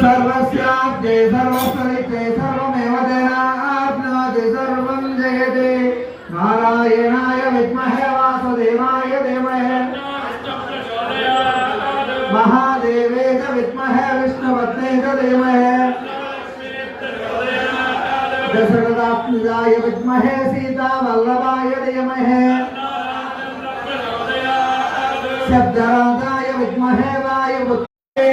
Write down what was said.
सर्वस्याब्दे सर्वस्वरिते सर्वमेव तेनाप्नोति सर्वं जयते नारायणाय विद्महे वासुदेवाय धीमहि महादेवे च विद्महे विष्णुपत्नी च धीमहि दशरथात्मजाय विद्महे सीतावल्लभाय धीमहि शब्दराजाय विद्महे वायुपुत्रे